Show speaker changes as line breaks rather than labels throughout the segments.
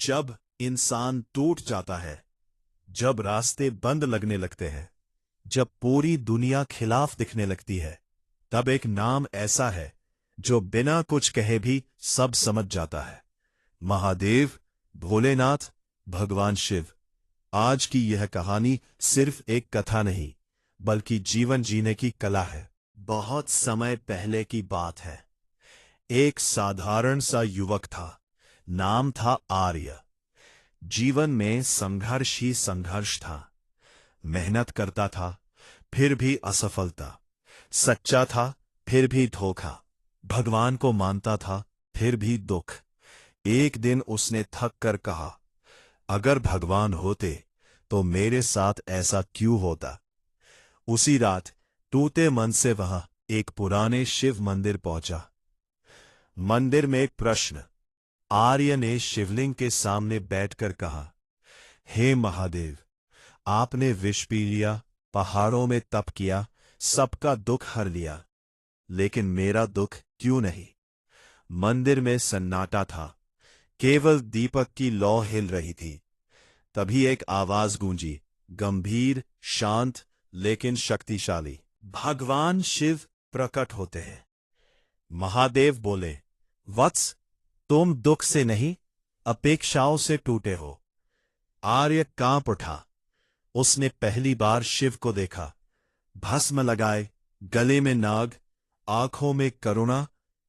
जब इंसान टूट जाता है, जब रास्ते बंद लगने लगते हैं, जब पूरी दुनिया खिलाफ दिखने लगती है, तब एक नाम ऐसा है जो बिना कुछ कहे भी सब समझ जाता है। महादेव, भोलेनाथ, भगवान शिव। आज की यह कहानी सिर्फ एक कथा नहीं, बल्कि जीवन जीने की कला है। बहुत समय पहले की बात है। एक साधारण सा युवक था। नाम था आर्य। जीवन में संघर्ष ही संघर्ष था। मेहनत करता था, फिर भी असफलता। सच्चा था, फिर भी धोखा। भगवान को मानता था, फिर भी दुख। एक दिन उसने थक कर कहा, अगर भगवान होते तो मेरे साथ ऐसा क्यों होता। उसी रात टूटे मन से वह एक पुराने शिव मंदिर पहुंचा। मंदिर में एक प्रश्न। आर्य ने शिवलिंग के सामने बैठकर कहा, हे महादेव, आपने विष पी लिया, पहाड़ों में तप किया, सबका दुख हर लिया, लेकिन मेरा दुख क्यों नहीं। मंदिर में सन्नाटा था, केवल दीपक की लौ हिल रही थी। तभी एक आवाज गूंजी, गंभीर, शांत, लेकिन शक्तिशाली। भगवान शिव प्रकट होते हैं। महादेव बोले, वत्स, तुम दुख से नहीं, अपेक्षाओं से टूटे हो। आर्य कांप उठा। उसने पहली बार शिव को देखा। भस्म लगाए, गले में नाग, आंखों में करुणा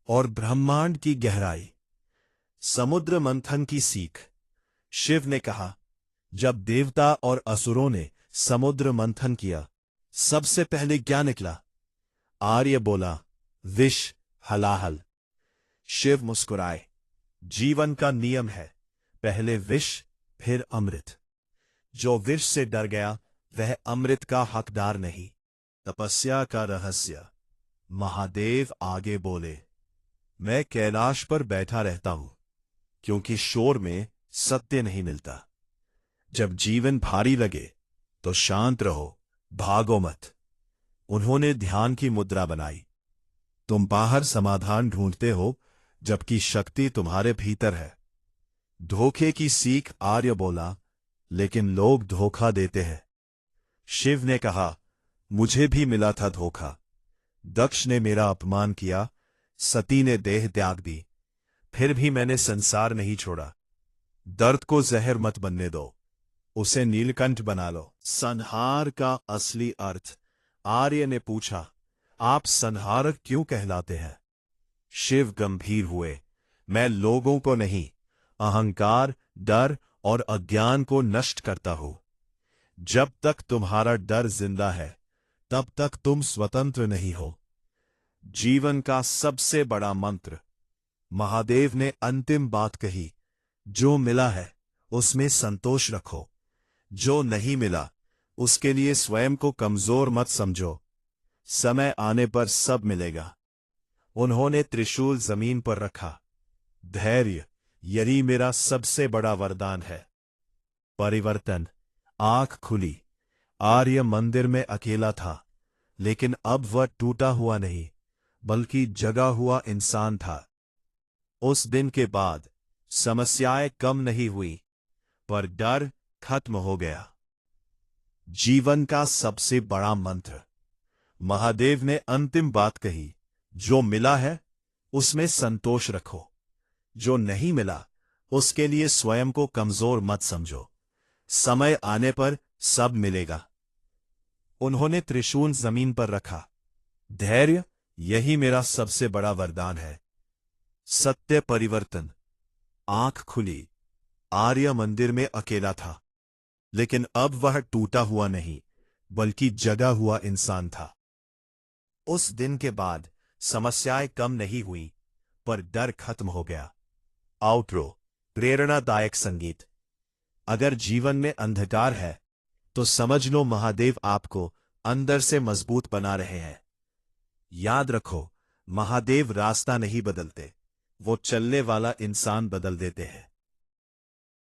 और ब्रह्मांड की गहराई। समुद्र मंथन की सीख। शिव ने कहा, जब देवता और असुरों ने समुद्र मंथन किया, सबसे पहले क्या निकला। आर्य बोला, विष, हलाहल। शिव मुस्कुराए, जीवन का नियम है, पहले विष, फिर अमृत। जो विष से डर गया वह अमृत का हकदार नहीं। तपस्या का रहस्य। महादेव आगे बोले, मैं कैलाश पर बैठा रहता हूं, क्योंकि शोर में सत्य नहीं मिलता। जब जीवन भारी लगे तो शांत रहो, भागो मत। उन्होंने ध्यान की मुद्रा बनाई। तुम बाहर समाधान ढूंढते हो, जबकि शक्ति तुम्हारे भीतर है। धोखे की सीख। आर्य बोला, लेकिन लोग धोखा देते हैं। शिव ने कहा, मुझे भी मिला था धोखा। दक्ष ने मेरा अपमान किया, सती ने देह त्याग दी, फिर भी मैंने संसार नहीं छोड़ा। दर्द को जहर मत बनने दो, उसे नीलकंठ बना लो। संहार का असली अर्थ। आर्य ने पूछा, आप संहारक क्यों कहलाते हैं। शिव गंभीर हुए, मैं लोगों को नहीं, अहंकार, डर और अज्ञान को नष्ट करता हूं। जब तक तुम्हारा डर जिंदा है, तब तक तुम स्वतंत्र नहीं हो। जीवन का सबसे बड़ा मंत्र। महादेव ने अंतिम बात कही, जो मिला है उसमें संतोष रखो, जो नहीं मिला उसके लिए स्वयं को कमजोर मत समझो। समय आने पर सब मिलेगा। उन्होंने त्रिशूल जमीन पर रखा। धैर्य, यही मेरा सबसे बड़ा वरदान है। परिवर्तन। आंख खुली। आर्य मंदिर में अकेला था, लेकिन अब वह टूटा हुआ नहीं, बल्कि जगा हुआ इंसान था। उस दिन के बाद समस्याएं कम नहीं हुई, पर डर खत्म हो गया। जीवन का सबसे बड़ा मंत्र। महादेव ने अंतिम बात कही, जो मिला है उसमें संतोष रखो, जो नहीं मिला उसके लिए स्वयं को कमजोर मत समझो। समय आने पर सब मिलेगा। उन्होंने त्रिशूल जमीन पर रखा। धैर्य, यही मेरा सबसे बड़ा वरदान है। सत्य परिवर्तन। आंख खुली। आर्य मंदिर में अकेला था, लेकिन अब वह टूटा हुआ नहीं, बल्कि जगा हुआ इंसान था। उस दिन के बाद समस्याएं कम नहीं हुई, पर डर खत्म हो गया। आउटरो। प्रेरणादायक संगीत। अगर जीवन में अंधकार है, तो समझ लो महादेव आपको अंदर से मजबूत बना रहे हैं। याद रखो, महादेव रास्ता नहीं बदलते, वो चलने वाला इंसान बदल देते हैं।